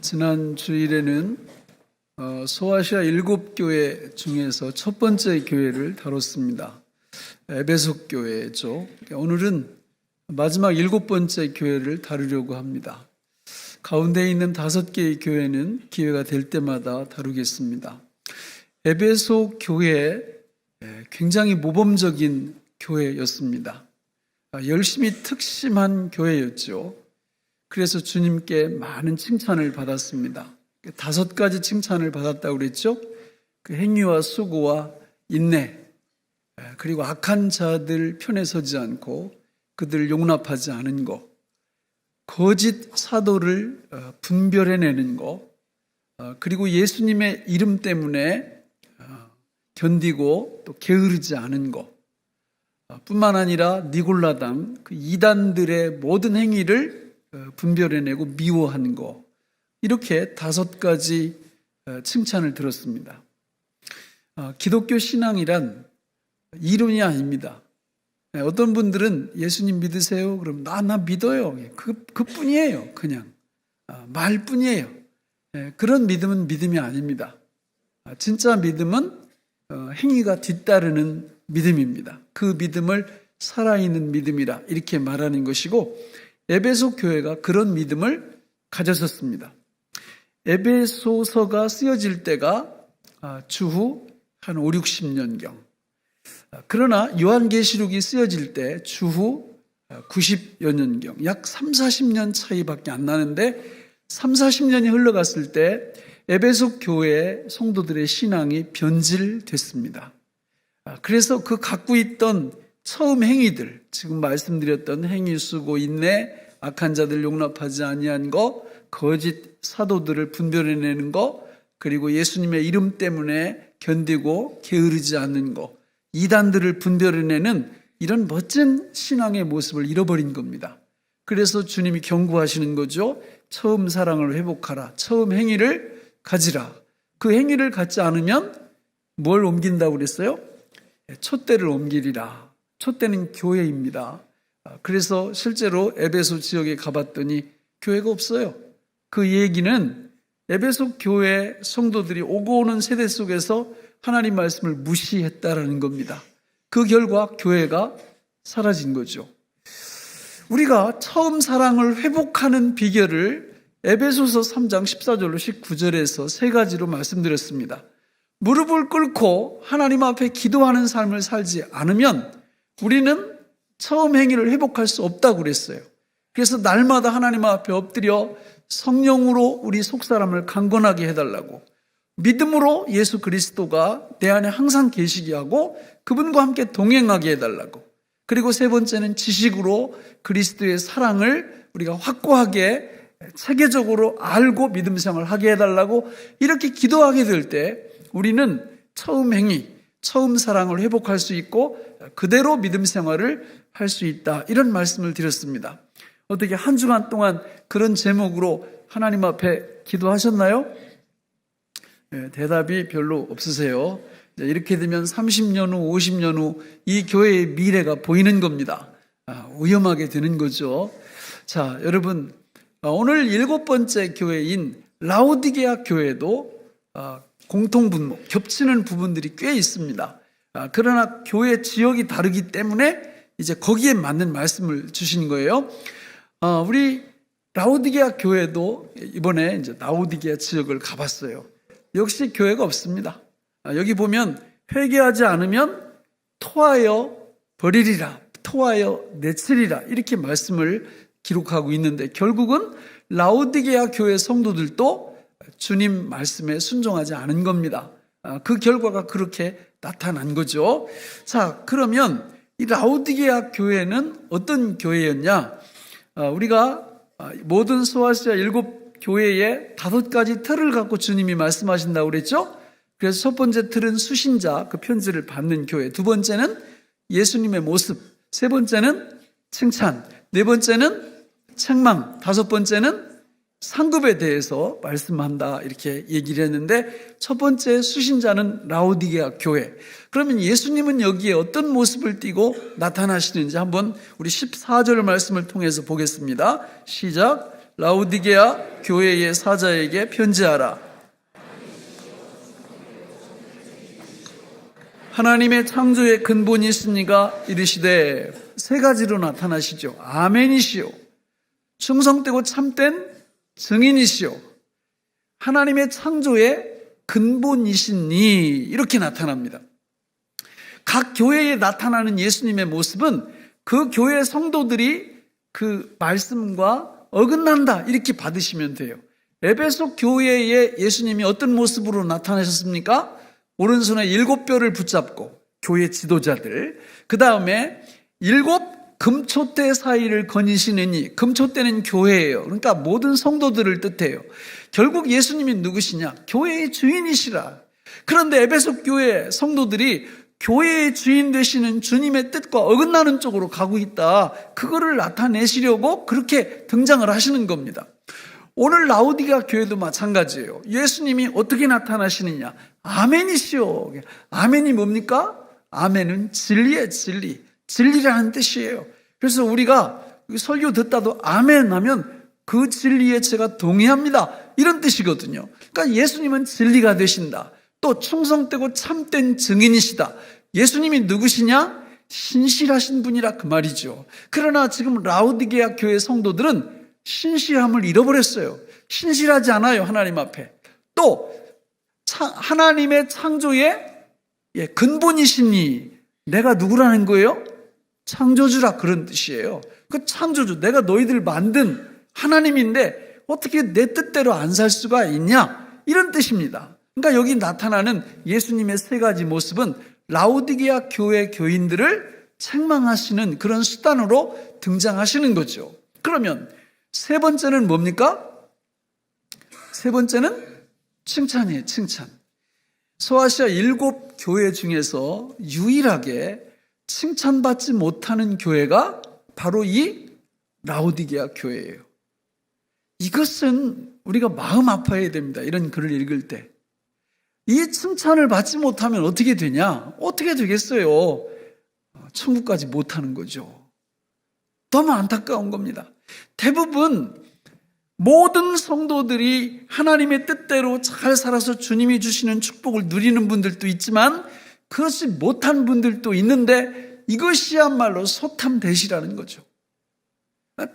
지난 주일에는 소아시아 7교회 중에서 첫 번째 교회를 다뤘습니다. 에베소 교회죠. 오늘은 마지막 7번째 교회를 다루려고 합니다. 가운데 있는 5개의 교회는 기회가 될 때마다 다루겠습니다. 에베소 교회 굉장히 모범적인 교회였습니다. 열심히 특심한 교회였죠. 그래서 주님께 많은 칭찬을 받았습니다. 5가지 칭찬을 받았다고 그랬죠. 그 행위와 수고와 인내, 그리고 악한 자들 편에 서지 않고 그들을 용납하지 않은 것, 거짓 사도를 분별해내는 것, 그리고 예수님의 이름 때문에 견디고 또 게으르지 않은 것, 뿐만 아니라 니골라당 그 이단들의 모든 행위를 분별해내고 미워한 것, 이렇게 5가지 칭찬을 들었습니다. 기독교 신앙이란 이론이 아닙니다. 어떤 분들은 예수님 믿으세요? 그럼 나 믿어요. 그뿐이에요. 그냥 말뿐이에요. 그런 믿음은 믿음이 아닙니다. 진짜 믿음은 행위가 뒤따르는 믿음입니다. 그 믿음을 살아있는 믿음이라 이렇게 말하는 것이고, 에베소 교회가 그런 믿음을 가졌었습니다. 에베소서가 쓰여질 때가 주후 한 5, 60년경. 그러나 요한계시록이 쓰여질 때 주후 90여 년경, 약 3, 40년 차이밖에 안 나는데 3, 40년이 흘러갔을 때 에베소 교회 성도들의 신앙이 변질됐습니다. 그래서 그 갖고 있던 처음 행위들, 지금 말씀드렸던 행위, 수고, 인내, 악한 자들 용납하지 아니한 것, 거짓 사도들을 분별해내는 것, 그리고 예수님의 이름 때문에 견디고 게으르지 않는 것, 이단들을 분별해내는 이런 멋진 신앙의 모습을 잃어버린 겁니다. 그래서 주님이 경고하시는 거죠. 처음 사랑을 회복하라. 처음 행위를 가지라. 그 행위를 갖지 않으면 뭘 옮긴다고 그랬어요? 촛대를 옮기리라. 촛대는 교회입니다. 그래서 실제로 에베소 지역에 가봤더니 교회가 없어요. 그 얘기는 에베소 교회 성도들이 오고 오는 세대 속에서 하나님 말씀을 무시했다라는 겁니다. 그 결과 교회가 사라진 거죠. 우리가 처음 사랑을 회복하는 비결을 에베소서 3장 14절로 19절에서 3가지로 말씀드렸습니다. 무릎을 꿇고 하나님 앞에 기도하는 삶을 살지 않으면 우리는 처음 행위를 회복할 수 없다고 그랬어요. 그래서 날마다 하나님 앞에 엎드려 성령으로 우리 속사람을 강건하게 해달라고, 믿음으로 예수 그리스도가 내 안에 항상 계시게 하고 그분과 함께 동행하게 해달라고, 그리고 3번째는 지식으로 그리스도의 사랑을 우리가 확고하게 체계적으로 알고 믿음 생활을 하게 해달라고, 이렇게 기도하게 될 때 우리는 처음 행위, 처음 사랑을 회복할 수 있고 그대로 믿음 생활을 할 수 있다, 이런 말씀을 드렸습니다. 어떻게 한 주간 동안 그런 제목으로 하나님 앞에 기도하셨나요? 대답이 별로 없으세요. 이렇게 되면 30년 후, 50년 후 이 교회의 미래가 보이는 겁니다. 위험하게 되는 거죠. 자, 여러분, 오늘 7번째 교회인 라오디게아 교회도 공통분모, 겹치는 부분들이 꽤 있습니다. 그러나 교회 지역이 다르기 때문에 이제 거기에 맞는 말씀을 주신 거예요. 우리 라오디게아 교회도 이번에 이제 라오디게아 지역을 가봤어요. 역시 교회가 없습니다. 여기 보면 회개하지 않으면 토하여 버리리라, 토하여 내치리라, 이렇게 말씀을 기록하고 있는데, 결국은 라오디게아 교회 성도들도 주님 말씀에 순종하지 않은 겁니다. 그 결과가 그렇게 나타난 거죠. 자, 그러면 이 라오디게아 교회는 어떤 교회였냐? 우리가 모든 소아시아 7교회에 5가지 틀을 갖고 주님이 말씀하신다고 그랬죠? 그래서 첫 번째 틀은 수신자, 그 편지를 받는 교회. 2번째는 예수님의 모습. 3번째는 칭찬. 4번째는 책망. 5번째는 상급에 대해서 말씀한다, 이렇게 얘기를 했는데, 첫 번째 수신자는 라오디게아 교회. 그러면 예수님은 여기에 어떤 모습을 띠고 나타나시는지 한번 우리 14절 말씀을 통해서 보겠습니다. 시작. 라우디게아 교회의 사자에게 편지하라. 하나님의 창조의 근본이시니가 이르시되, 세 가지로 나타나시죠. 아멘이시오, 충성되고 참된 증인이시오, 하나님의 창조의 근본이시니, 이렇게 나타납니다. 각 교회에 나타나는 예수님의 모습은 그 교회 성도들이 그 말씀과 어긋난다, 이렇게 받으시면 돼요. 에베소 교회에 예수님이 어떤 모습으로 나타나셨습니까? 오른손에 7뼈를 붙잡고, 교회 지도자들, 그 다음에 7 금초대 사이를 거니시느니, 금초대는 교회예요. 그러니까 모든 성도들을 뜻해요. 결국 예수님이 누구시냐? 교회의 주인이시라. 그런데 에베소 교회 성도들이 교회의 주인 되시는 주님의 뜻과 어긋나는 쪽으로 가고 있다, 그거를 나타내시려고 그렇게 등장을 하시는 겁니다. 오늘 라우디게아 교회도 마찬가지예요. 예수님이 어떻게 나타나시느냐? 아멘이시오. 아멘이 뭡니까? 아멘은 진리의 진리, 진리라는 뜻이에요. 그래서 우리가 설교 듣다도 아멘 하면 그 진리에 제가 동의합니다, 이런 뜻이거든요. 그러니까 예수님은 진리가 되신다, 또 충성되고 참된 증인이시다. 예수님이 누구시냐? 신실하신 분이라, 그 말이죠. 그러나 지금 라우디게아 교회 성도들은 신실함을 잃어버렸어요. 신실하지 않아요, 하나님 앞에. 또 하나님의 창조의 근본이시니, 내가 누구라는 거예요? 창조주라, 그런 뜻이에요. 그 창조주, 내가 너희들 만든 하나님인데 어떻게 내 뜻대로 안 살 수가 있냐, 이런 뜻입니다. 그러니까 여기 나타나는 예수님의 세 가지 모습은 라우디게아 교회 교인들을 책망하시는 그런 수단으로 등장하시는 거죠. 그러면 세 번째는 뭡니까? 세 번째는 칭찬이에요, 칭찬. 소아시아 7 교회 중에서 유일하게 칭찬받지 못하는 교회가 바로 이 라우디게아 교회예요. 이것은 우리가 마음 아파해야 됩니다, 이런 글을 읽을 때. 이 칭찬을 받지 못하면 어떻게 되냐? 어떻게 되겠어요? 천국까지 못하는 거죠. 너무 안타까운 겁니다. 대부분 모든 성도들이 하나님의 뜻대로 잘 살아서 주님이 주시는 축복을 누리는 분들도 있지만, 그렇지 못한 분들도 있는데, 이것이야말로 소탐대시라는 거죠.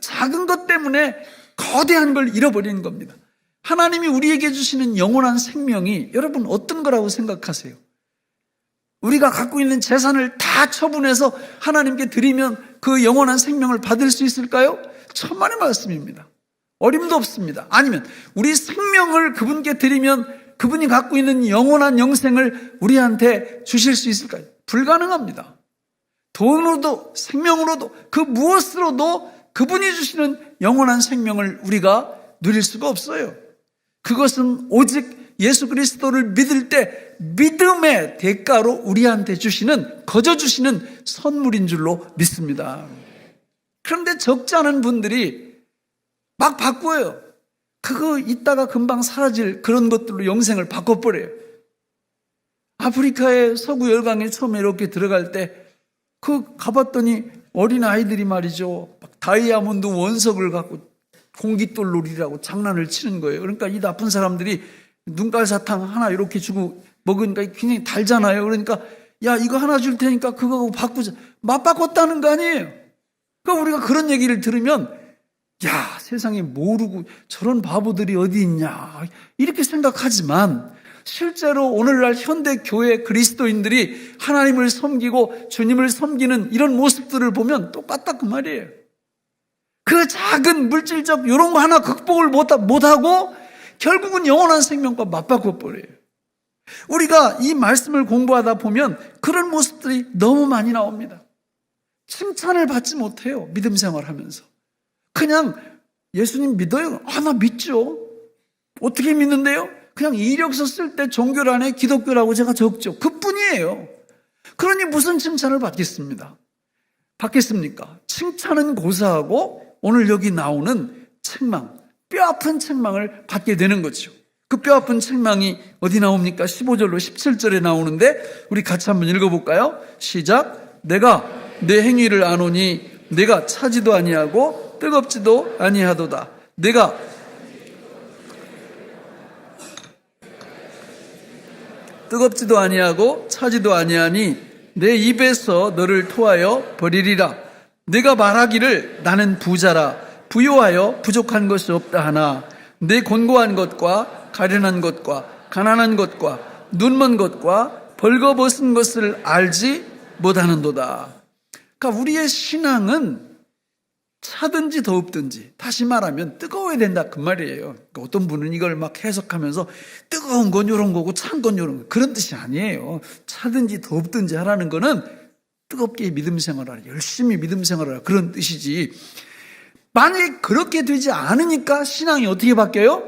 작은 것 때문에 거대한 걸 잃어버리는 겁니다. 하나님이 우리에게 주시는 영원한 생명이 여러분 어떤 거라고 생각하세요? 우리가 갖고 있는 재산을 다 처분해서 하나님께 드리면 그 영원한 생명을 받을 수 있을까요? 천만의 말씀입니다. 어림도 없습니다. 아니면 우리 생명을 그분께 드리면 그분이 갖고 있는 영원한 영생을 우리한테 주실 수 있을까요? 불가능합니다. 돈으로도 생명으로도 그 무엇으로도 그분이 주시는 영원한 생명을 우리가 누릴 수가 없어요. 그것은 오직 예수 그리스도를 믿을 때 믿음의 대가로 우리한테 주시는, 거저 주시는 선물인 줄로 믿습니다. 그런데 적지 않은 분들이 막 바꿔요. 그거 있다가 금방 사라질 그런 것들로 영생을 바꿔버려요. 아프리카의 서구 열강에 처음에 이렇게 들어갈 때 가봤더니 어린 아이들이 말이죠, 막 다이아몬드 원석을 갖고 공깃돌 놀이라고 장난을 치는 거예요. 그러니까 이 나쁜 사람들이 눈깔 사탕 하나 이렇게 주고 먹으니까 굉장히 달잖아요. 그러니까 야, 이거 하나 줄 테니까 그거하고 바꾸자. 맞바꿨다는 거 아니에요. 그러니까 우리가 그런 얘기를 들으면, 야, 세상에 모르고 저런 바보들이 어디 있냐, 이렇게 생각하지만, 실제로 오늘날 현대 교회 그리스도인들이 하나님을 섬기고 주님을 섬기는 이런 모습들을 보면 똑같다, 그 말이에요. 그 작은 물질적 이런 거 하나 극복을 못하고 결국은 영원한 생명과 맞바꿔 버려요. 우리가 이 말씀을 공부하다 보면 그런 모습들이 너무 많이 나옵니다. 칭찬을 받지 못해요, 믿음 생활하면서. 그냥 예수님 믿어요? 나 믿죠. 어떻게 믿는데요? 그냥 이력서 쓸 때 종교란에 기독교라고 제가 적죠. 그뿐이에요. 그러니 무슨 칭찬을 받겠습니까? 칭찬은 고사하고 오늘 여기 나오는 책망, 뼈아픈 책망을 받게 되는 거죠. 그 뼈아픈 책망이 어디 나옵니까? 15절로 17절에 나오는데 우리 같이 한번 읽어볼까요? 시작. 내가 내 행위를 아노니 내가 차지도 아니하고 뜨겁지도 아니하도다. 내가 뜨겁지도 아니하고 차지도 아니하니 내 입에서 너를 토하여 버리리라. 내가 말하기를 나는 부자라 부요하여 부족한 것이 없다 하나 내 곤고한 것과 가련한 것과 가난한 것과 눈먼 것과 벌거벗은 것을 알지 못하는도다. 그러니까 우리의 신앙은 차든지 더웁든지, 다시 말하면 뜨거워야 된다 그 말이에요. 그러니까 어떤 분은 이걸 막 해석하면서 뜨거운 건 이런 거고 찬 건 이런 거, 그런 뜻이 아니에요. 차든지 더웁든지 하라는 거는 뜨겁게 믿음 생활하라, 열심히 믿음 생활하라, 그런 뜻이지. 만약에 그렇게 되지 않으니까 신앙이 어떻게 바뀌어요?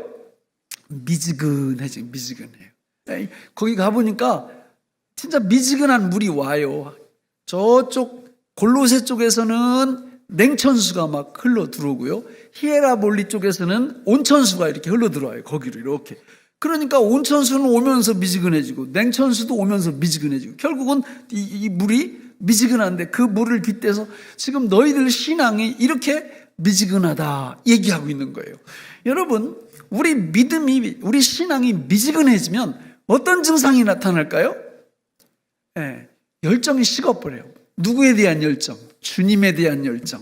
미지근해요. 거기 가보니까 진짜 미지근한 물이 와요. 저쪽 골로새 쪽에서는 냉천수가 막 흘러 들어오고요. 히에라볼리 쪽에서는 온천수가 이렇게 흘러 들어와요. 거기로 이렇게. 그러니까 온천수는 오면서 미지근해지고 냉천수도 오면서 미지근해지고 결국은 이 물이 미지근한데 그 물을 빗대서 지금 너희들 신앙이 이렇게 미지근하다 얘기하고 있는 거예요. 여러분, 우리 믿음이, 우리 신앙이 미지근해지면 어떤 증상이 나타날까요? 네, 열정이 식어버려요. 누구에 대한 열정? 주님에 대한 열정,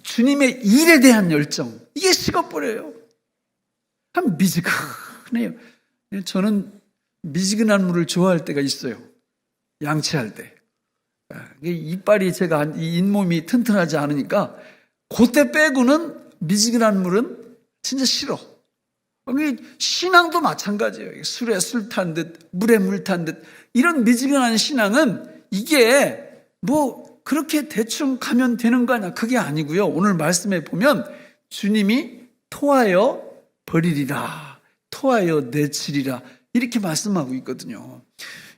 주님의 일에 대한 열정, 이게 식어버려요. 참 미지근해요. 저는 미지근한 물을 좋아할 때가 있어요. 양치할 때. 이빨이 제가 이 잇몸이 튼튼하지 않으니까 그때 빼고는 미지근한 물은 진짜 싫어. 신앙도 마찬가지예요. 술에 술 탄 듯, 물에 물 탄 듯, 이런 미지근한 신앙은 이게 뭐 그렇게 대충 가면 되는 거 아니야? 그게 아니고요. 오늘 말씀에 보면 주님이 토하여 버리리라, 토하여 내치리라, 이렇게 말씀하고 있거든요.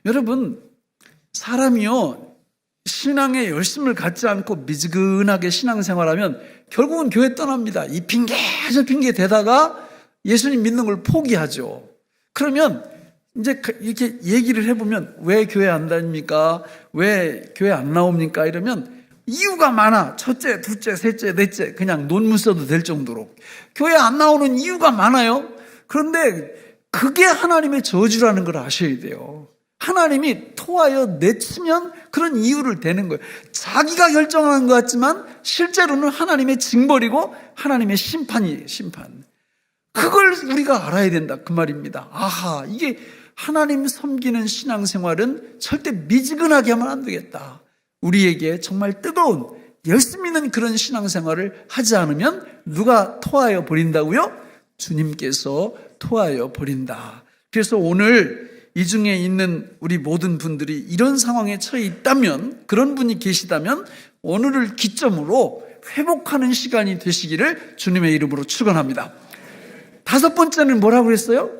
여러분, 사람이요, 신앙에 열심을 갖지 않고 미지근하게 신앙생활하면 결국은 교회 떠납니다. 이 핑계 저 핑계 대다가 예수님 믿는 걸 포기하죠. 그러면 이제 이렇게 얘기를 해보면 왜 교회 안 다닙니까? 왜 교회 안 나옵니까? 이러면 이유가 많아. 첫째, 둘째, 셋째, 넷째, 그냥 논문 써도 될 정도로 교회 안 나오는 이유가 많아요. 그런데 그게 하나님의 저주라는 걸 아셔야 돼요. 하나님이 토하여 내치면 그런 이유를 대는 거예요. 자기가 결정하는 것 같지만 실제로는 하나님의 징벌이고 하나님의 심판이에요. 심판. 그걸 우리가 알아야 된다 그 말입니다. 아하, 이게 하나님 섬기는 신앙생활은 절대 미지근하게 하면 안 되겠다. 우리에게 정말 뜨거운 열심 있는 그런 신앙생활을 하지 않으면 누가 토하여 버린다고요? 주님께서 토하여 버린다. 그래서 오늘 이 중에 있는 우리 모든 분들이 이런 상황에 처해 있다면, 그런 분이 계시다면 오늘을 기점으로 회복하는 시간이 되시기를 주님의 이름으로 축원합니다. 다섯 번째는 뭐라고 그랬어요?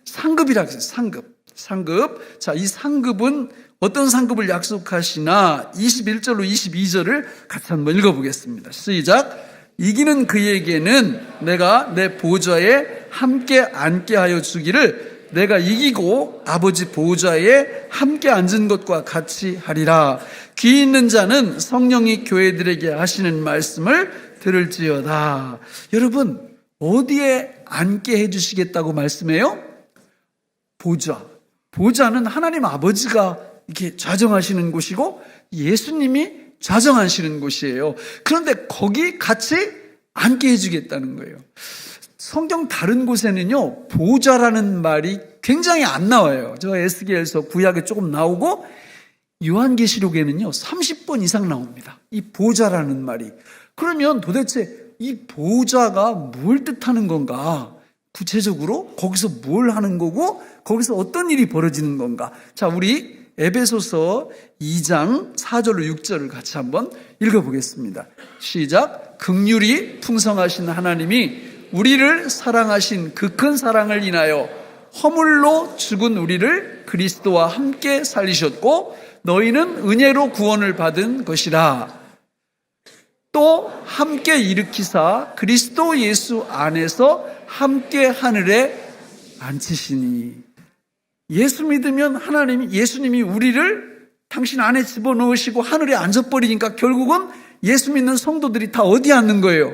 상급이라고 했어요. 상급. 자, 이 상급은 어떤 상급을 약속하시나 21절로 22절을 같이 한번 읽어보겠습니다. 시작. 이기는 그에게는 내가 내 보좌에 함께 앉게 하여 주기를 내가 이기고 아버지 보좌에 함께 앉은 것과 같이 하리라. 귀 있는 자는 성령이 교회들에게 하시는 말씀을 들을지어다. 여러분, 어디에 앉게 해주시겠다고 말씀해요? 보좌. 보좌는 하나님 아버지가 이렇게 좌정하시는 곳이고 예수님이 좌정하시는 곳이에요. 그런데 거기 같이 앉게 해주겠다는 거예요. 성경 다른 곳에는요, 보좌라는 말이 굉장히 안 나와요. 저 에스겔서 구약에 조금 나오고 요한계시록에는요 30번 이상 나옵니다. 이 보좌라는 말이. 그러면 도대체 이 보좌가 뭘 뜻하는 건가? 구체적으로 거기서 뭘 하는 거고 거기서 어떤 일이 벌어지는 건가? 자, 우리 에베소서 2장 4절로 6절을 같이 한번 읽어보겠습니다. 시작. 긍휼이 풍성하신 하나님이 우리를 사랑하신 그 큰 사랑을 인하여 허물로 죽은 우리를 그리스도와 함께 살리셨고 너희는 은혜로 구원을 받은 것이라. 또 함께 일으키사 그리스도 예수 안에서 함께 하늘에 앉히시니. 예수 믿으면 하나님이, 예수님이 우리를 당신 안에 집어넣으시고 하늘에 앉아버리니까 결국은 예수 믿는 성도들이 다 어디 앉는 거예요?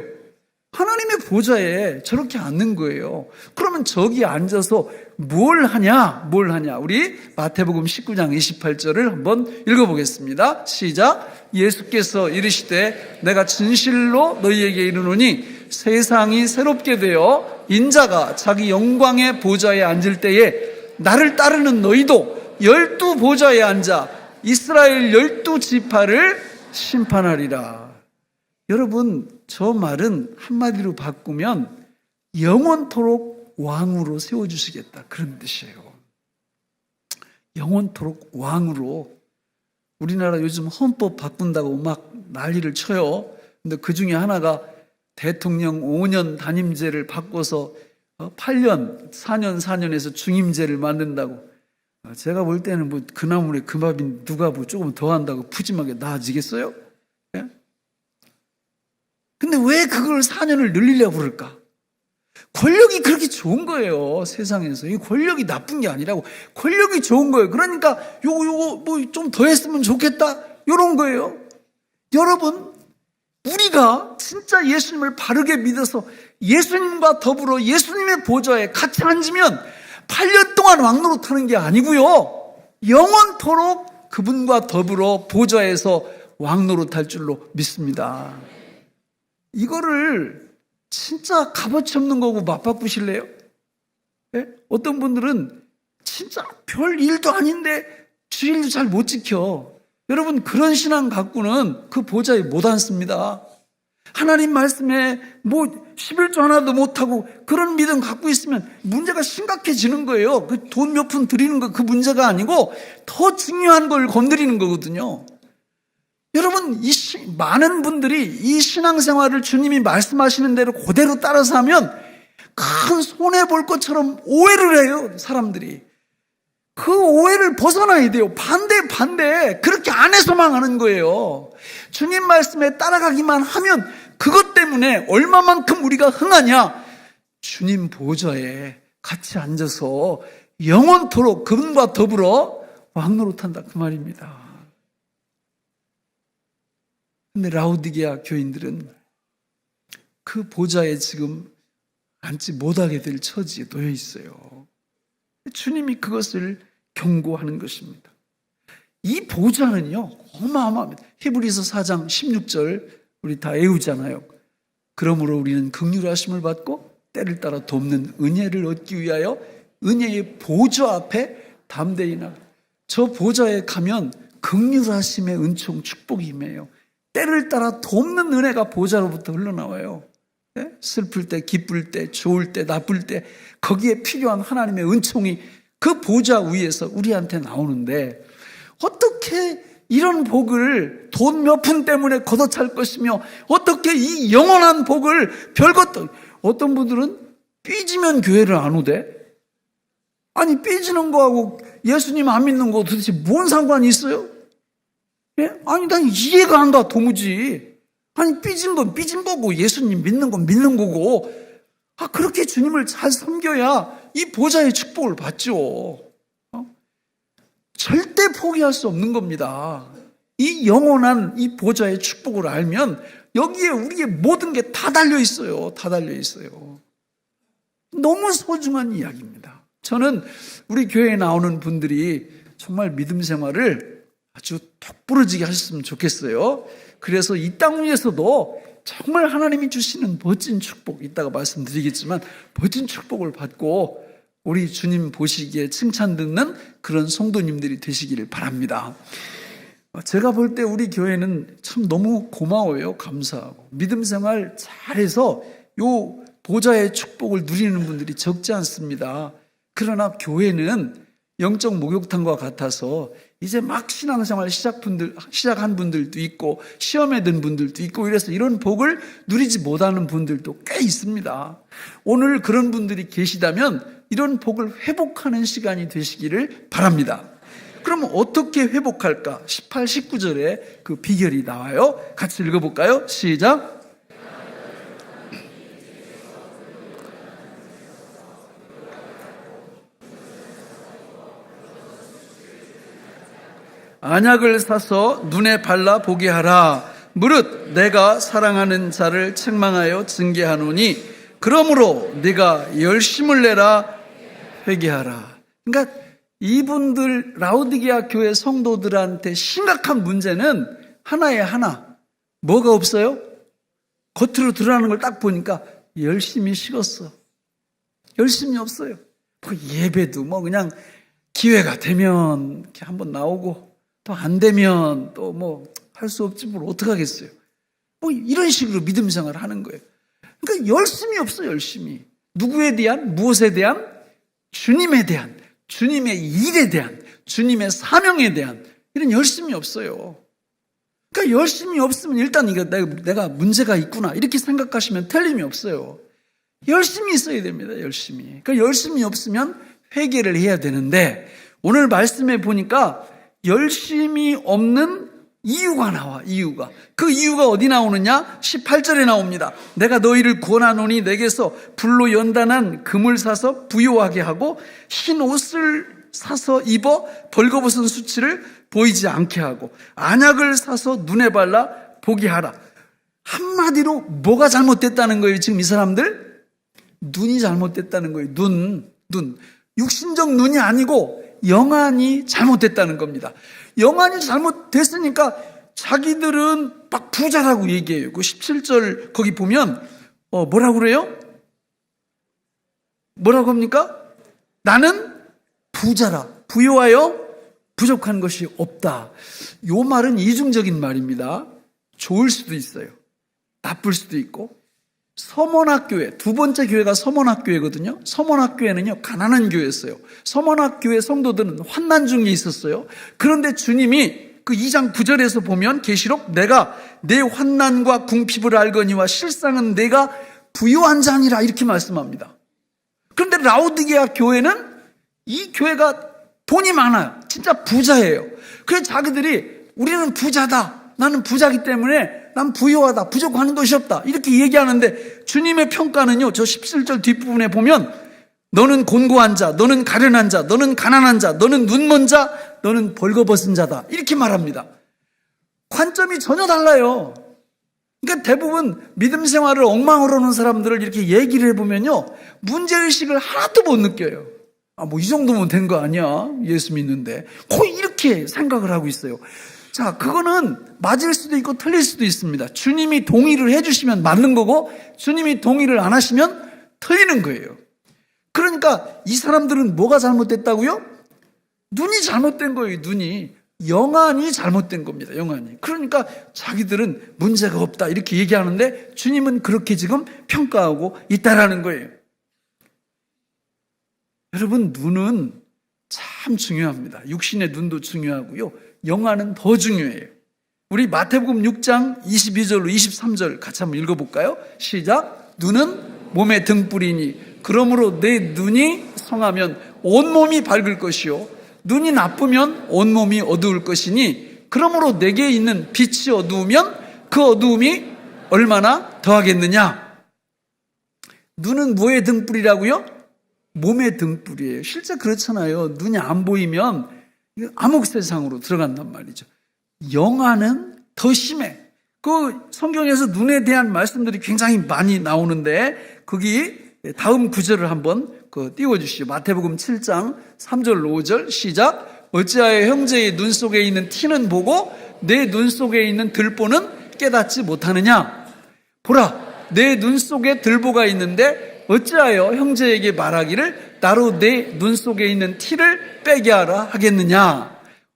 하나님의 보좌에 저렇게 앉는 거예요. 그러면 저기 앉아서 뭘 하냐? 우리 마태복음 19장 28절을 한번 읽어보겠습니다. 시작. 예수께서 이르시되 내가 진실로 너희에게 이르노니 세상이 새롭게 되어 인자가 자기 영광의 보좌에 앉을 때에 나를 따르는 너희도 12 보좌에 앉아 이스라엘 12지파를 심판하리라. 여러분, 저 말은 한마디로 바꾸면 영원토록 왕으로 세워주시겠다, 그런 뜻이에요. 영원토록 왕으로. 우리나라 요즘 헌법 바꾼다고 막 난리를 쳐요. 근데 그 중에 하나가 대통령 5년 단임제를 바꿔서 8년, 4년에서 중임제를 만든다고. 제가 볼 때는 뭐 그 나물에 그 밥이 누가 뭐 조금 더 한다고 푸짐하게 나아지겠어요? 예? 근데 왜 그걸 4년을 늘리려고 그럴까? 권력이 그렇게 좋은 거예요, 세상에서. 이 권력이 나쁜 게 아니라고. 권력이 좋은 거예요. 그러니까 요거 뭐 좀 더 했으면 좋겠다, 요런 거예요. 여러분, 우리가 진짜 예수님을 바르게 믿어서 예수님과 더불어 예수님의 보좌에 같이 앉으면 8년 동안 왕노릇하는 게 아니고요, 영원토록 그분과 더불어 보좌에서 왕노릇할 줄로 믿습니다. 이거를 진짜 값어치 없는 거고 맞바꾸실래요? 예? 어떤 분들은 진짜 별 일도 아닌데 주일도 잘 못 지켜. 여러분, 그런 신앙 갖고는 그 보좌에 못 앉습니다. 하나님 말씀에 뭐 11조 하나도 못하고 그런 믿음 갖고 있으면 문제가 심각해지는 거예요. 그 돈 몇 푼 드리는 거 그 문제가 아니고 더 중요한 걸 건드리는 거거든요. 여러분, 많은 분들이 이 신앙생활을 주님이 말씀하시는 대로 그대로 따라서 하면 큰 손해볼 것처럼 오해를 해요, 사람들이. 그 오해를 벗어나야 돼요. 반대. 그렇게 안 해서만 하는 거예요. 주님 말씀에 따라가기만 하면 그것 때문에 얼마만큼 우리가 흥하냐? 주님 보좌에 같이 앉아서 영원토록 그분과 더불어 왕노릇한다, 그 말입니다. 근데 라오디게아 교인들은 그 보좌에 지금 앉지 못하게 될 처지에 놓여 있어요. 주님이 그것을 경고하는 것입니다. 이 보좌는요, 어마어마합니다. 히브리서 4장 16절 우리 다 외우잖아요. 그러므로 우리는 긍휼하심을 받고 때를 따라 돕는 은혜를 얻기 위하여 은혜의 보좌 앞에 담대히 나가. 저 보좌에 가면 긍휼하심의 은총 축복이 임해요. 때를 따라 돕는 은혜가 보좌로부터 흘러나와요. 네? 슬플 때, 기쁠 때, 좋을 때, 나쁠 때 거기에 필요한 하나님의 은총이 그 보좌 위에서 우리한테 나오는데, 어떻게 이런 복을 돈 몇 푼 때문에 걷어찰 것이며 어떻게 이 영원한 복을 별것도. 어떤 분들은 삐지면 교회를 안 오대? 아니, 삐지는 거하고 예수님 안 믿는 거 도대체 뭔 상관이 있어요? 예? 아니, 난 이해가 안 가, 도무지. 아니, 삐진 건 삐진 거고 예수님 믿는 건 믿는 거고, 그렇게 주님을 잘 섬겨야 이 보좌의 축복을 받죠. 절대 포기할 수 없는 겁니다. 이 영원한 이 보좌의 축복을 알면 여기에 우리의 모든 게 다 달려 있어요. 다 달려 있어요. 너무 소중한 이야기입니다. 저는 우리 교회에 나오는 분들이 정말 믿음 생활을 아주 똑부러지게 하셨으면 좋겠어요. 그래서 이 땅 위에서도 정말 하나님이 주시는 멋진 축복, 이따가 말씀드리겠지만 멋진 축복을 받고 우리 주님 보시기에 칭찬 듣는 그런 성도님들이 되시기를 바랍니다. 제가 볼 때 우리 교회는 참 너무 고마워요. 감사하고. 믿음 생활 잘해서 요 보좌의 축복을 누리는 분들이 적지 않습니다. 그러나 교회는 영적 목욕탕과 같아서 이제 막 신앙생활 시작한 분들도 있고 시험에 든 분들도 있고 이래서 이런 복을 누리지 못하는 분들도 꽤 있습니다. 오늘 그런 분들이 계시다면 이런 복을 회복하는 시간이 되시기를 바랍니다. 그러면 어떻게 회복할까? 18, 19절에 그 비결이 나와요. 같이 읽어볼까요? 시작. 안약을 사서 눈에 발라 보게 하라. 무릇 내가 사랑하는 자를 책망하여 징계하노니 그러므로 네가 열심을 내라 회개하라. 그러니까 이분들 라오디게아 교회 성도들한테 심각한 문제는 하나에 하나. 뭐가 없어요? 겉으로 드러나는 걸 딱 보니까 열심히 식었어. 열심히 없어요. 뭐 예배도 뭐 그냥 기회가 되면 이렇게 한번 나오고 또 안 되면 또 뭐 할 수 없지 뭘 어떡하겠어요. 뭐 이런 식으로 믿음 생활을 하는 거예요. 그러니까 열심히 없어. 열심히. 누구에 대한? 무엇에 대한? 주님에 대한, 주님의 일에 대한, 주님의 사명에 대한 이런 열심이 없어요. 그러니까 열심이 없으면 일단 이거 내가 문제가 있구나 이렇게 생각하시면 틀림이 없어요. 열심히 있어야 됩니다. 열심히. 그러니까 열심이 없으면 회개를 해야 되는데 오늘 말씀에 보니까 열심이 없는 이유가 나와. 이유가. 그 이유가 어디 나오느냐? 18절에 나옵니다. 내가 너희를 권하노니 내게서 불로 연단한 금을 사서 부요하게 하고 흰 옷을 사서 입어 벌거벗은 수치를 보이지 않게 하고 안약을 사서 눈에 발라 보게 하라. 한마디로 뭐가 잘못됐다는 거예요? 지금 이 사람들? 눈이 잘못됐다는 거예요. 눈. 육신적 눈이 아니고 영안이 잘못됐다는 겁니다. 영안이 잘못됐으니까 자기들은 막 부자라고 얘기해요. 그 17절 거기 보면 뭐라고 그래요? 뭐라고 합니까? 나는 부자라. 부요하여 부족한 것이 없다. 요 말은 이중적인 말입니다. 좋을 수도 있어요. 나쁠 수도 있고. 서문학교회, 두 번째 교회가 서문학교회거든요. 서문학교회는요, 가난한 교회였어요. 서문학교회 성도들은 환난 중에 있었어요. 그런데 주님이 그 2장 9절에서 보면 계시록 내가 내 환난과 궁핍을 알거니와 실상은 내가 부요한 자니라 이렇게 말씀합니다. 그런데 라오디게아 교회는 이 교회가 돈이 많아요. 진짜 부자예요. 그래서 자기들이 우리는 부자다. 나는 부자기 때문에 난 부유하다. 부족하는 것이 없다. 이렇게 얘기하는데 주님의 평가는요. 저 17절 뒷부분에 보면 너는 곤고한 자, 너는 가련한 자, 너는 가난한 자, 너는 눈먼 자, 너는 벌거벗은 자다. 이렇게 말합니다. 관점이 전혀 달라요. 그러니까 대부분 믿음 생활을 엉망으로 하는 사람들을 이렇게 얘기를 해보면요. 문제의식을 하나도 못 느껴요. 뭐 이 정도면 된 거 아니야? 예수 믿는데. 거의 이렇게 생각을 하고 있어요. 자, 그거는 맞을 수도 있고 틀릴 수도 있습니다. 주님이 동의를 해주시면 맞는 거고 주님이 동의를 안 하시면 틀리는 거예요. 그러니까 이 사람들은 뭐가 잘못됐다고요? 눈이 잘못된 거예요. 눈이. 영안이 잘못된 겁니다. 영안이. 그러니까 자기들은 문제가 없다 이렇게 얘기하는데 주님은 그렇게 지금 평가하고 있다라는 거예요. 여러분, 눈은 참 중요합니다. 육신의 눈도 중요하고요. 영안은 더 중요해요. 우리 마태복음 6장 22절로 23절 같이 한번 읽어볼까요? 시작. 눈은 몸의 등불이니 그러므로 내 눈이 성하면 온몸이 밝을 것이요 눈이 나쁘면 온몸이 어두울 것이니 그러므로 내게 있는 빛이 어두우면 그 어두움이 얼마나 더하겠느냐. 눈은 뭐의 등불이라고요? 몸의 등불이에요. 실제 그렇잖아요. 눈이 안 보이면 암흑 세상으로 들어간단 말이죠. 영안은 더 심해. 그 성경에서 눈에 대한 말씀들이 굉장히 많이 나오는데 거기 다음 구절을 한번 띄워주시죠. 마태복음 7장 3절 5절 시작. 어찌하여 형제의 눈 속에 있는 티는 보고 내 눈 속에 있는 들보는 깨닫지 못하느냐. 보라, 내 눈 속에 들보가 있는데 어찌하여 형제에게 말하기를 나로 내 눈 속에 있는 티를 빼게 하라 하겠느냐.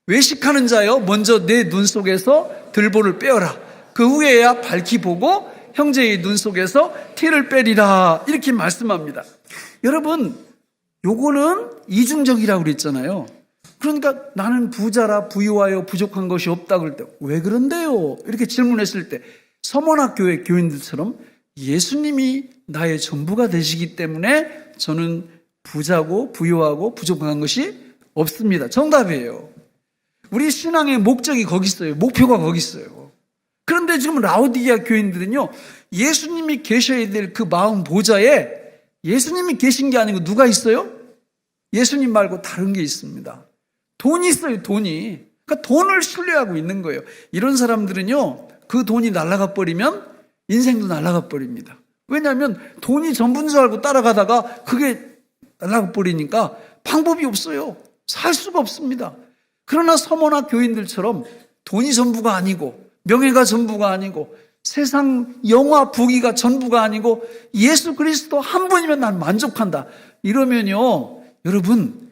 외식하는 자여 먼저 내 눈 속에서 들보를 빼어라. 그 후에야 밝히 보고 형제의 눈 속에서 티를 빼리라. 이렇게 말씀합니다. 여러분, 요거는 이중적이라고 그랬잖아요. 그러니까 나는 부자라 부유하여 부족한 것이 없다 그럴 때 왜 그런데요? 이렇게 질문했을 때 서문학교의 교인들처럼 예수님이 나의 전부가 되시기 때문에 저는 부자고 부유하고 부족한 것이 없습니다. 정답이에요. 우리 신앙의 목적이 거기 있어요. 목표가 거기 있어요. 그런데 지금 라오디게아 교인들은요, 예수님이 계셔야 될 그 마음 보좌에 예수님이 계신 게 아니고 누가 있어요? 예수님 말고 다른 게 있습니다. 돈이 있어요, 돈이. 그러니까 돈을 신뢰하고 있는 거예요. 이런 사람들은요, 그 돈이 날아가 버리면 인생도 날아가 버립니다. 왜냐하면 돈이 전부인 줄 알고 따라가다가 그게 날아가 버리니까 방법이 없어요. 살 수가 없습니다. 그러나 서머나 교인들처럼 돈이 전부가 아니고 명예가 전부가 아니고 세상 영화 부귀가 전부가 아니고 예수 그리스도 한 분이면 난 만족한다. 이러면요, 여러분,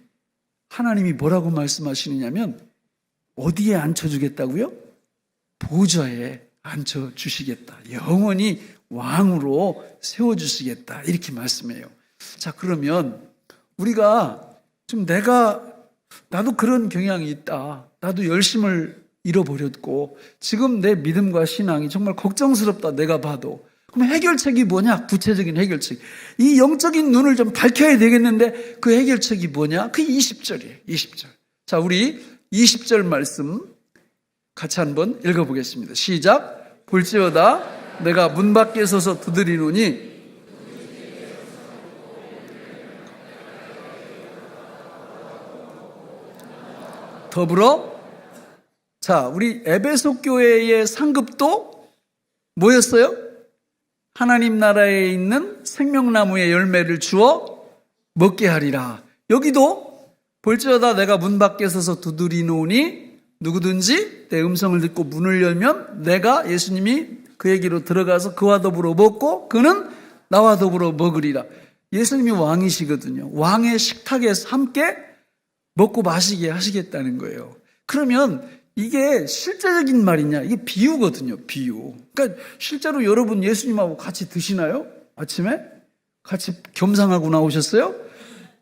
하나님이 뭐라고 말씀하시느냐면 어디에 앉혀주겠다고요? 보좌에 앉혀주시겠다. 영원히 왕으로 세워주시겠다. 이렇게 말씀해요. 자, 그러면 우리가 좀 나도 그런 경향이 있다. 나도 열심을 잃어버렸고 지금 내 믿음과 신앙이 정말 걱정스럽다. 내가 봐도. 그럼 해결책이 뭐냐? 구체적인 해결책. 이 영적인 눈을 좀 밝혀야 되겠는데 그 해결책이 뭐냐? 그게 20절이에요. 20절. 자, 우리 20절 말씀 같이 한번 읽어보겠습니다. 시작. 볼지어다 내가 문 밖에 서서 두드리노니 더불어 자, 우리 에베소 교회의 상급도 뭐였어요? 하나님 나라에 있는 생명나무의 열매를 주어 먹게 하리라. 여기도 볼지어다 내가 문 밖에 서서 두드리노니 누구든지 내 음성을 듣고 문을 열면 내가 예수님이 그에게로 들어가서 그와 더불어 먹고 그는 나와 더불어 먹으리라. 예수님이 왕이시거든요. 왕의 식탁에서 함께 먹고 마시게 하시겠다는 거예요. 그러면 이게 실제적인 말이냐? 이게 비유거든요. 비유. 그러니까 실제로 여러분 예수님하고 같이 드시나요? 아침에? 같이 겸상하고 나오셨어요?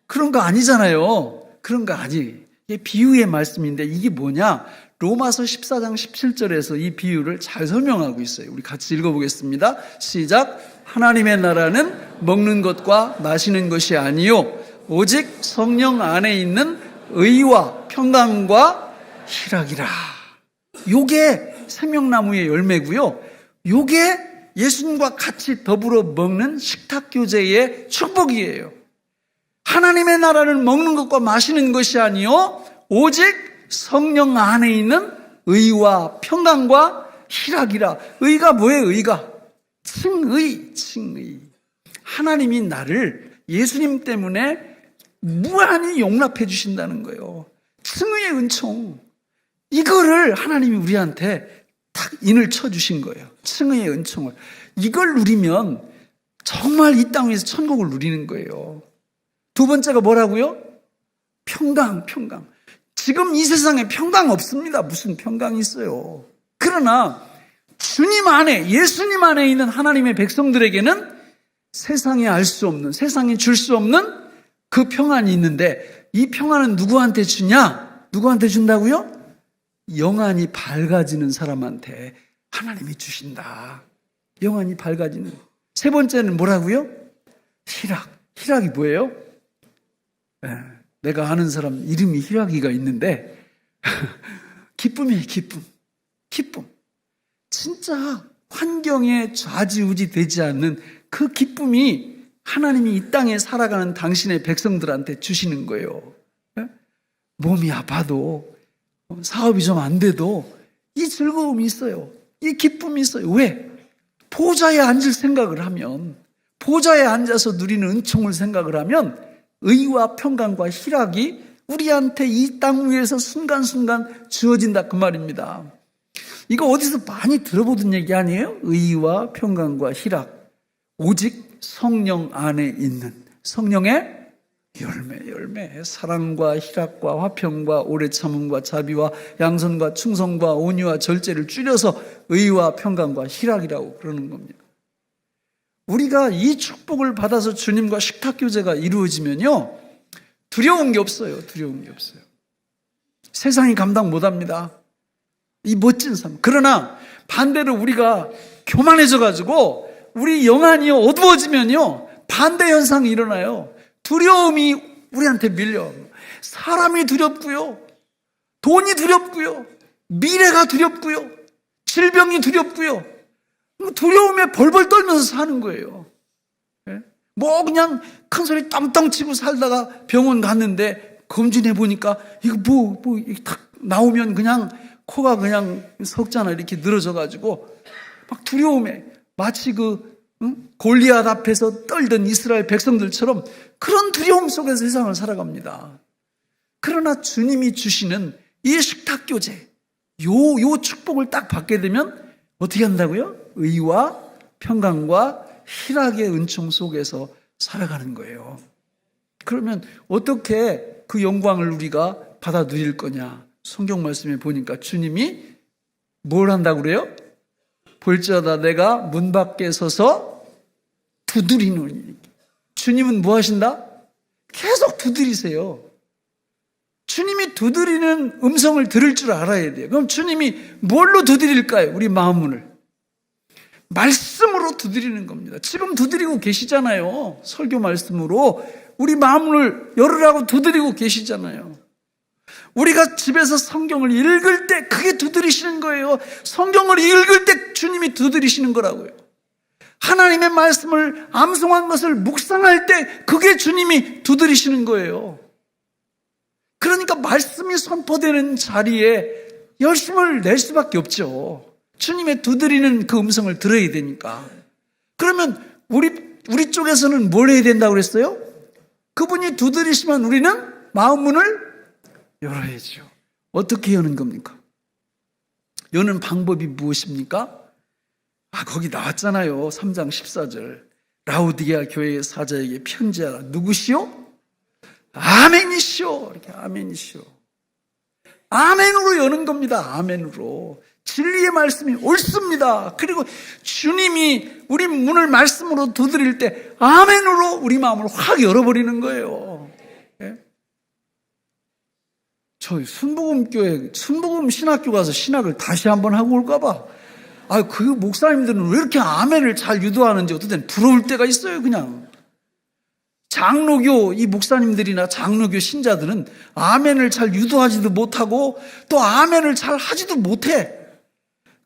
그런 거 아니잖아요. 그런 거 아니. 이게 비유의 말씀인데 이게 뭐냐? 로마서 14장 17절에서 이 비유를 잘 설명하고 있어요. 우리 같이 읽어보겠습니다. 시작. 하나님의 나라는 먹는 것과 마시는 것이 아니요 오직 성령 안에 있는 의와 평강과 희락이라. 요게 생명나무의 열매고요. 요게 예수님과 같이 더불어 먹는 식탁교제의 축복이에요. 하나님의 나라는 먹는 것과 마시는 것이 아니요 오직 성령 안에 있는 의와 평강과 희락이라. 의가 뭐예요? 의가 칭의. 하나님이 나를 예수님 때문에 무한히 용납해 주신다는 거예요. 칭의의 은총. 이거를 하나님이 우리한테 딱 인을 쳐주신 거예요. 칭의의 은총을. 이걸 누리면 정말 이 땅 위에서 천국을 누리는 거예요. 두 번째가 뭐라고요? 평강. 지금 이 세상에 평강 없습니다. 무슨 평강이 있어요. 그러나 주님 안에, 예수님 안에 있는 하나님의 백성들에게는 세상에 알 수 없는, 세상에 줄 수 없는 그 평안이 있는데 이 평안은 누구한테 주냐? 누구한테 준다고요? 영안이 밝아지는 사람한테 하나님이 주신다. 영안이 밝아지는. 세 번째는 뭐라고요? 희락이 뭐예요? 내가 아는 사람 이름이 희락이가 있는데 기쁨이에요. 기쁨. 진짜 환경에 좌지우지 되지 않는 그 기쁨이 하나님이 이 땅에 살아가는 당신의 백성들한테 주시는 거예요. 몸이 아파도 사업이 좀 안 돼도 이 즐거움이 있어요. 이 기쁨이 있어요. 왜? 보좌에 앉을 생각을 하면, 보좌에 앉아서 누리는 은총을 생각을 하면 의와 평강과 희락이 우리한테 이 땅 위에서 순간순간 주어진다 그 말입니다. 이거 어디서 많이 들어보던 얘기 아니에요? 의와 평강과 희락. 오직 성령 안에 있는 성령의 열매. 사랑과 희락과 화평과 오래 참음과 자비와 양선과 충성과 온유와 절제를 줄여서 의와 평강과 희락이라고 그러는 겁니다. 우리가 이 축복을 받아서 주님과 식탁교제가 이루어지면요, 두려운 게 없어요. 세상이 감당 못합니다. 이 멋진 삶. 그러나 반대로 우리가 교만해져가지고 우리 영안이 어두워지면요, 반대 현상이 일어나요. 두려움이 우리한테 밀려. 사람이 두렵고요, 돈이 두렵고요, 미래가 두렵고요, 질병이 두렵고요. 두려움에 벌벌 떨면서 사는 거예요. 뭐 그냥 큰 소리 떵떵 치고 살다가 병원 갔는데 검진해 보니까 이거 뭐 딱 나오면 그냥 코가 그냥 석자나 이렇게 늘어져 가지고 막 두려움에 마치 골리앗 앞에서 떨던 이스라엘 백성들처럼 그런 두려움 속에서 세상을 살아갑니다. 그러나 주님이 주시는 이 식탁교제, 요 축복을 딱 받게 되면 어떻게 한다고요? 의와 평강과 희락의 은총 속에서 살아가는 거예요. 그러면 어떻게 그 영광을 우리가 받아 누릴 거냐? 성경 말씀에 보니까 주님이 뭘 한다고 그래요? 볼지어다 내가 문 밖에 서서 두드리노니. 주님은 뭐 하신다? 계속 두드리세요. 주님이 두드리는 음성을 들을 줄 알아야 돼요. 그럼 주님이 뭘로 두드릴까요? 우리 마음문을. 말씀으로 두드리는 겁니다. 지금 두드리고 계시잖아요. 설교 말씀으로 우리 마음문을 열으라고 두드리고 계시잖아요. 우리가 집에서 성경을 읽을 때 그게 두드리시는 거예요. 성경을 읽을 때 주님이 두드리시는 거라고요. 하나님의 말씀을 암송한 것을 묵상할 때 그게 주님이 두드리시는 거예요. 그러니까 말씀이 선포되는 자리에 열심을 낼 수밖에 없죠. 주님의 두드리는 그 음성을 들어야 되니까. 그러면 우리 쪽에서는 뭘 해야 된다고 그랬어요? 그분이 두드리시면 우리는 마음문을 열어야죠. 어떻게 여는 겁니까? 여는 방법이 무엇입니까? 거기 나왔잖아요. 3장 14절. 라우디게아 교회의 사자에게 편지하라. 누구시오? 아멘이시오. 이렇게 아멘이시오. 아멘으로 여는 겁니다. 아멘으로. 진리의 말씀이 옳습니다. 그리고 주님이 우리 문을 말씀으로 두드릴 때 아멘으로 우리 마음을 확 열어버리는 거예요. 예? 저 순복음 신학교 가서 신학을 다시 한번 하고 올까봐. 그 목사님들은 왜 이렇게 아멘을 잘 유도하는지 어떨 땐 부러울 때가 있어요, 그냥. 장로교 이 목사님들이나 장로교 신자들은 아멘을 잘 유도하지도 못하고 또 아멘을 잘 하지도 못해.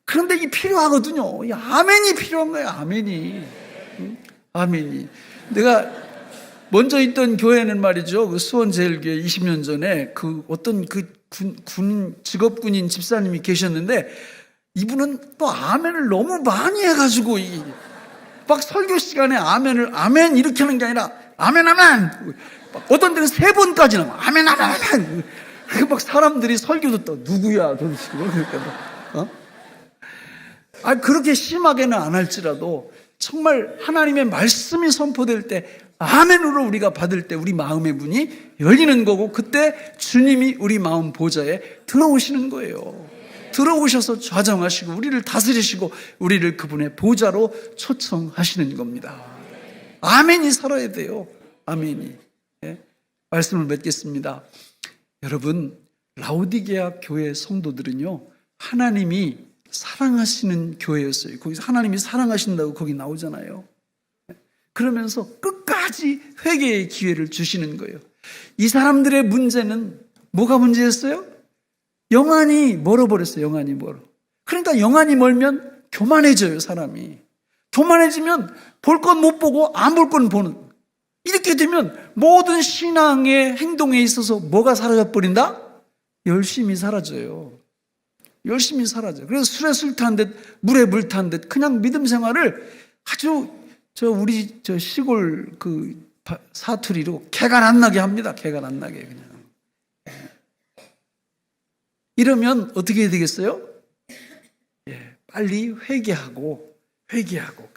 그런데 이게 필요하거든요. 이 아멘이 필요한 거예요. 아멘이. 아멘이. 내가 먼저 있던 교회는 말이죠. 그 수원제일교회 20년 전에 어떤 직업군인 집사님이 계셨는데 이분은 또 아멘을 너무 많이 해가지고 막 설교 시간에 아멘 이렇게 하는 게 아니라 아멘 아멘. 어떤 데는 3번까지는 아멘 아멘 아멘. 막 사람들이 설교 듣다 누구야 도대체. 그렇게 심하게는 안 할지라도 정말 하나님의 말씀이 선포될 때 아멘으로 우리가 받을 때 우리 마음의 문이 열리는 거고 그때 주님이 우리 마음 보좌에 들어오시는 거예요. 들어오셔서 좌정하시고 우리를 다스리시고 우리를 그분의 보좌로 초청하시는 겁니다. 아멘이 살아야 돼요. 아멘이. 네? 말씀을 맺겠습니다. 여러분, 라우디게아 교회 성도들은요, 하나님이 사랑하시는 교회였어요. 거기서 하나님이 사랑하신다고 거기 나오잖아요. 그러면서 끝까지 회개의 기회를 주시는 거예요. 이 사람들의 문제는 뭐가 문제였어요? 영안이 멀어버렸어요. 영안이 멀어. 그러니까 영안이 멀면 교만해져요, 사람이. 교만해지면 볼 건 못 보고 안 볼 건 보는. 이렇게 되면 모든 신앙의 행동에 있어서 뭐가 사라져버린다? 열심히 사라져요. 열심히 사라져요. 그래서 술에 술 탄 듯 물에 물 탄 듯 그냥 믿음 생활을 아주 우리 시골 사투리로 개가 안 나게 합니다. 개가 안 나게 그냥. 이러면 어떻게 해야 되겠어요? 빨리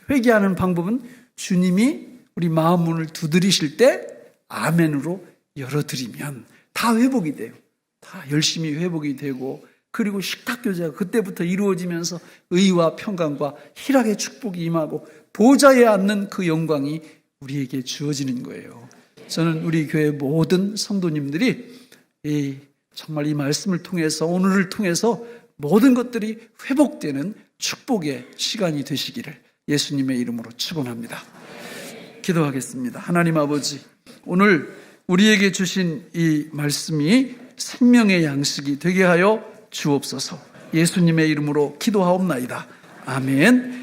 회개하는 방법은 주님이 우리 마음 문을 두드리실 때 아멘으로 열어드리면 다 회복이 돼요. 다 열심히 회복이 되고 그리고 식탁교제가 그때부터 이루어지면서 의와 평강과 희락의 축복이 임하고 보좌에 앉는 그 영광이 우리에게 주어지는 거예요. 저는 우리 교회 모든 성도님들이 정말 이 말씀을 통해서 오늘을 통해서 모든 것들이 회복되는 축복의 시간이 되시기를 예수님의 이름으로 축원합니다. 기도하겠습니다. 하나님 아버지, 오늘 우리에게 주신 이 말씀이 생명의 양식이 되게 하여 주옵소서. 예수님의 이름으로 기도하옵나이다. 아멘.